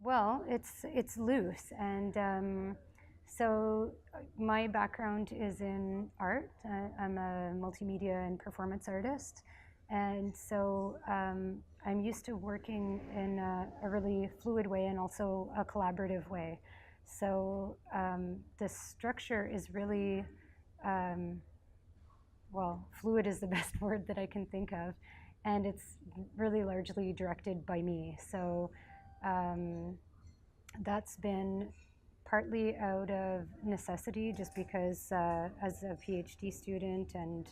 Well, it's loose, and so my background is in art. I'm a multimedia and performance artist, and so I'm used to working in a really fluid way and also a collaborative way. So the structure is really um, well, fluid is the best word that I can think of, and it's really largely directed by me. So um, that's been partly out of necessity, just because as a PhD student and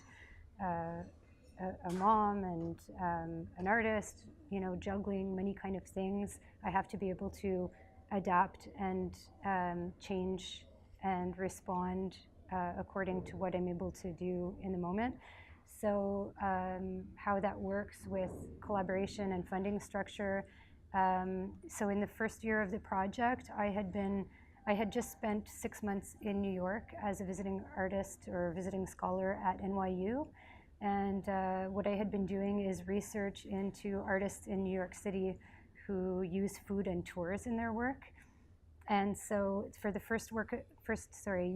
a mom and an artist, juggling many kind of things, I have to be able to adapt and change and respond according to what I'm able to do in the moment. So how that works with collaboration and funding structure. So in the first year of the project, I had just spent 6 months in New York as a visiting artist or visiting scholar at NYU. And what I had been doing is research into artists in New York City who use food and tours in their work. And so for the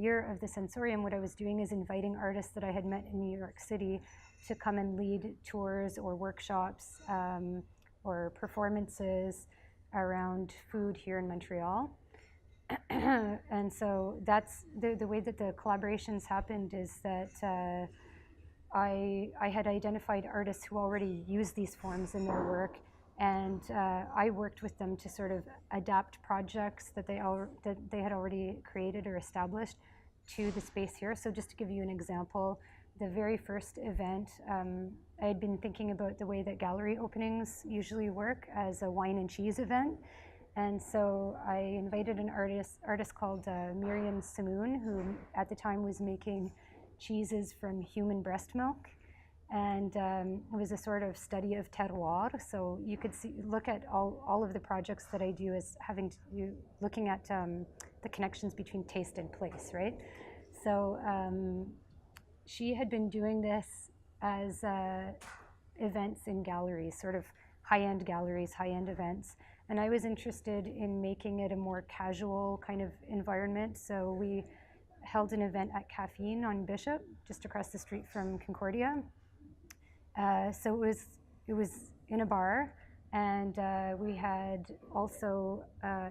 year of the SensoriuM, what I was doing is inviting artists that I had met in New York City to come and lead tours or workshops or performances around food here in Montreal. And so that's the way that the collaborations happened, is that I had identified artists who already use these forms in their work, and I worked with them to sort of adapt projects that they had already created or established to the space here. So just to give you an example, the very first event, I had been thinking about the way that gallery openings usually work as a wine and cheese event. And so I invited an artist called Miriam Samoun, who at the time was making cheeses from human breast milk. And it was a sort of study of terroir. So you could look at all of the projects that I do as looking at the connections between taste and place, right? So she had been doing this as events in galleries, sort of high-end galleries, high-end events. And I was interested in making it a more casual kind of environment. So we held an event at Caffeine on Bishop, just across the street from Concordia. So it was in a bar, and we had also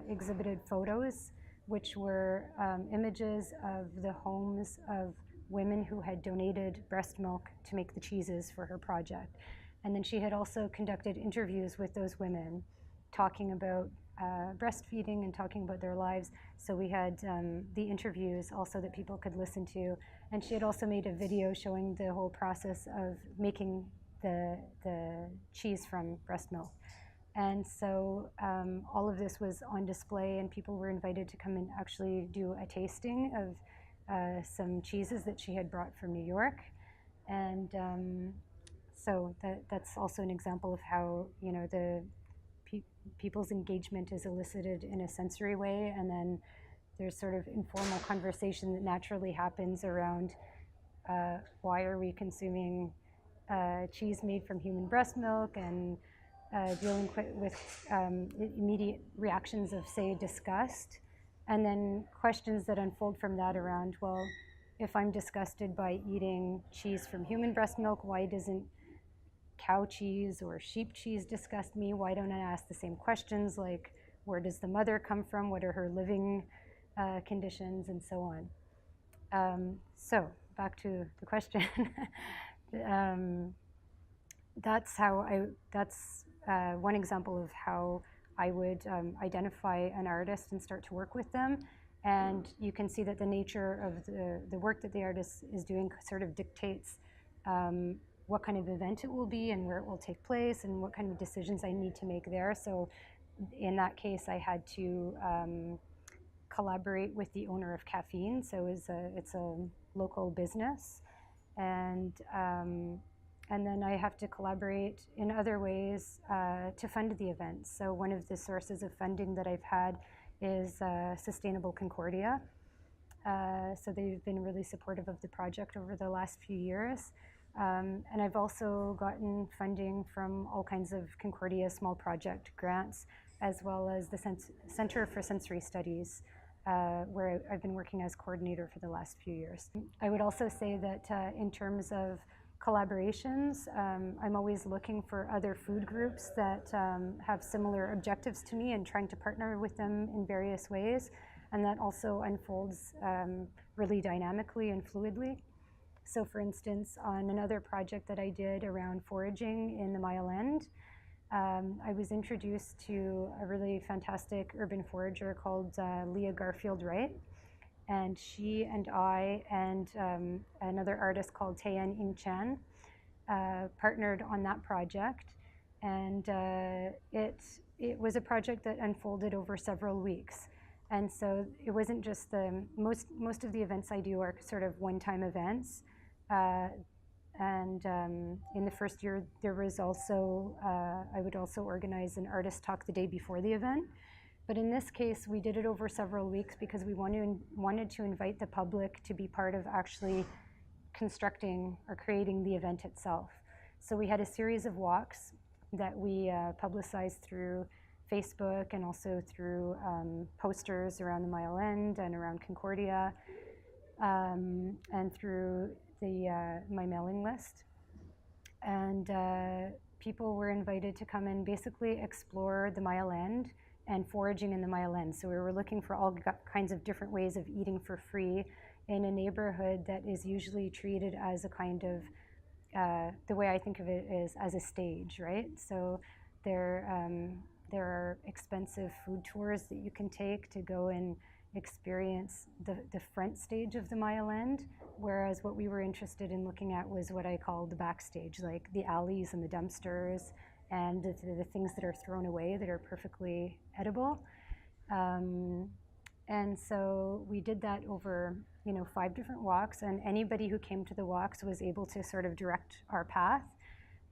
exhibited photos, which were images of the homes of women who had donated breast milk to make the cheeses for her project. And then she had also conducted interviews with those women, talking about breastfeeding and talking about their lives. So we had the interviews also that people could listen to. And she had also made a video showing the whole process of making the cheese from breast milk. And so all of this was on display, and people were invited to come and actually do a tasting of some cheeses that she had brought from New York. And so that's also an example of how, the people's engagement is elicited in a sensory way, and then there's sort of informal conversation that naturally happens around why are we consuming cheese made from human breast milk, and dealing with immediate reactions of, say, disgust, and then questions that unfold from that around, well, if I'm disgusted by eating cheese from human breast milk, why doesn't cow cheese or sheep cheese disgust me? Why don't I ask the same questions, like where does the mother come from, what are her living conditions, and so on. So back to the question. That's one example of how I would identify an artist and start to work with them. And you can see that the nature of the work that the artist is doing sort of dictates what kind of event it will be and where it will take place and what kind of decisions I need to make there. So in that case, I had to collaborate with the owner of Caffeine. So it's a local business. And then I have to collaborate in other ways to fund the event. So one of the sources of funding that I've had is Sustainable Concordia. So they've been really supportive of the project over the last few years. And I've also gotten funding from all kinds of Concordia small project grants as well as the Center for Sensory Studies, where I've been working as coordinator for the last few years. I would also say that in terms of collaborations, I'm always looking for other food groups that have similar objectives to me and trying to partner with them in various ways. And that also unfolds really dynamically and fluidly. So for instance, on another project that I did around foraging in the Mile End, I was introduced to a really fantastic urban forager called Leah Garfield Wright. And she and I and another artist called Tayan Ing Chan partnered on that project. And it was a project that unfolded over several weeks. And so it wasn't just most of the events I do are sort of one-time events. And in the first year, there was also, I would also organize an artist talk the day before the event. But in this case, we did it over several weeks because we wanted to invite the public to be part of actually constructing or creating the event itself. So we had a series of walks that we publicized through Facebook and also through posters around the Mile End and around Concordia, and through my mailing list. And people were invited to come and basically explore the Mile End and foraging in the Mile End. So we were looking for all kinds of different ways of eating for free in a neighborhood that is usually treated as a kind of, the way I think of it is as a stage, right? So there are expensive food tours that you can take to go and experience the front stage of the Mile End, whereas what we were interested in looking at was what I call the backstage, like the alleys and the dumpsters and the things that are thrown away that are perfectly edible. And so we did that over 5 different walks, and anybody who came to the walks was able to sort of direct our path.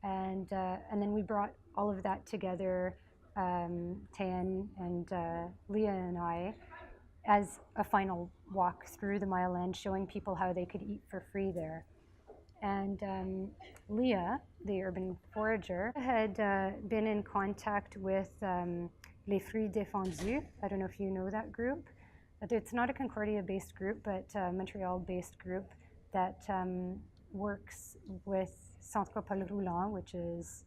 And then we brought all of that together, Tan and Leah and I, as a final walk through the Mile End, showing people how they could eat for free there. And Leah, the urban forager, had been in contact with Les Fruits Défendus. I don't know if you know that group. It's not a Concordia-based group, but a Montreal-based group that works with Centre Paul Roulant, which is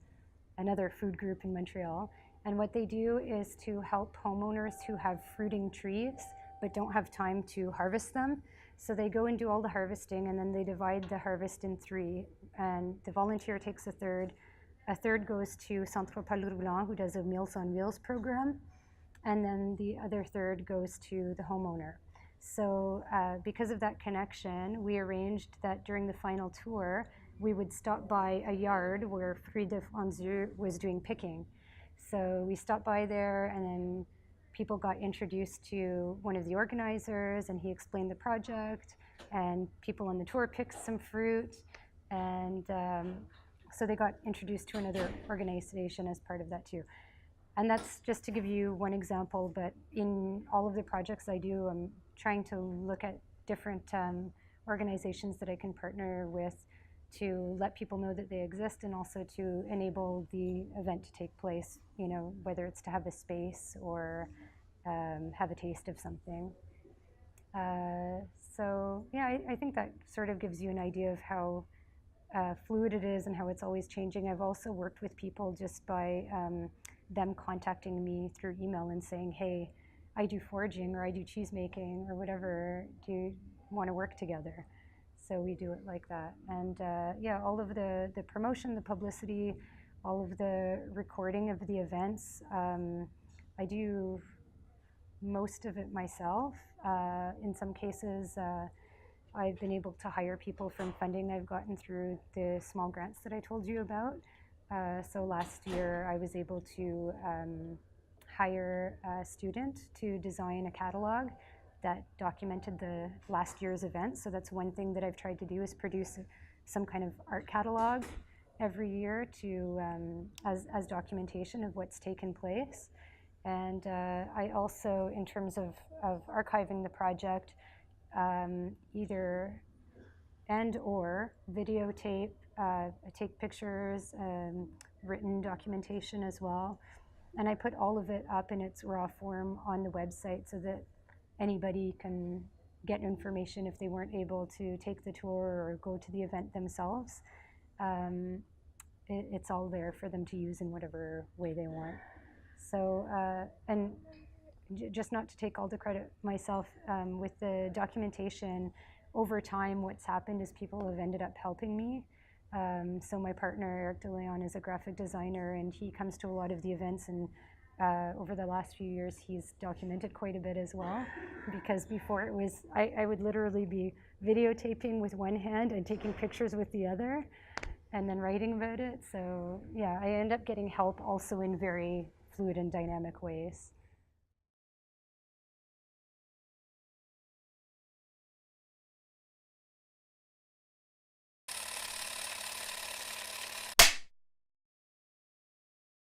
another food group in Montreal. And what they do is to help homeowners who have fruiting trees but don't have time to harvest them. So they go and do all the harvesting, and then they divide the harvest in 3. And the volunteer takes a third. A third goes to Centre Paul Roulant, who does a Meals on Wheels program. And then the other third goes to the homeowner. So because of that connection, we arranged that during the final tour, we would stop by a yard where Fruits Défendus was doing picking. So we stopped by there, and then people got introduced to one of the organizers, and he explained the project, and people on the tour picked some fruit, and so they got introduced to another organization as part of that too. And that's just to give you one example, but in all of the projects I do, I'm trying to look at different organizations that I can partner with to let people know that they exist, and also to enable the event to take place, whether it's to have a space or have a taste of something. So yeah, I think that sort of gives you an idea of how fluid it is and how it's always changing. I've also worked with people just by them contacting me through email and saying, hey, I do foraging, or I do cheese making, or whatever, do you want to work together? So we do it like that. And yeah, all of the promotion, the publicity, all of the recording of the events, I do most of it myself. In some cases, I've been able to hire people from funding I've gotten through the small grants that I told you about. So last year, I was able to hire a student to design a catalog that documented the last year's event. So that's one thing that I've tried to do, is produce some kind of art catalog every year to as documentation of what's taken place. And I also, in terms of archiving the project, either or videotape, take pictures, written documentation as well. And I put all of it up in its raw form on the website so that anybody can get information if they weren't able to take the tour or go to the event themselves. It's all there for them to use in whatever way they want. So, and just not to take all the credit myself, with the documentation, over time what's happened is people have ended up helping me. So my partner, Eric DeLeon, is a graphic designer, and he comes to a lot of the events, and over the last few years he's documented quite a bit as well, because before it was, I would literally be videotaping with one hand and taking pictures with the other and then writing about it. So yeah, I end up getting help also in very fluid and dynamic ways.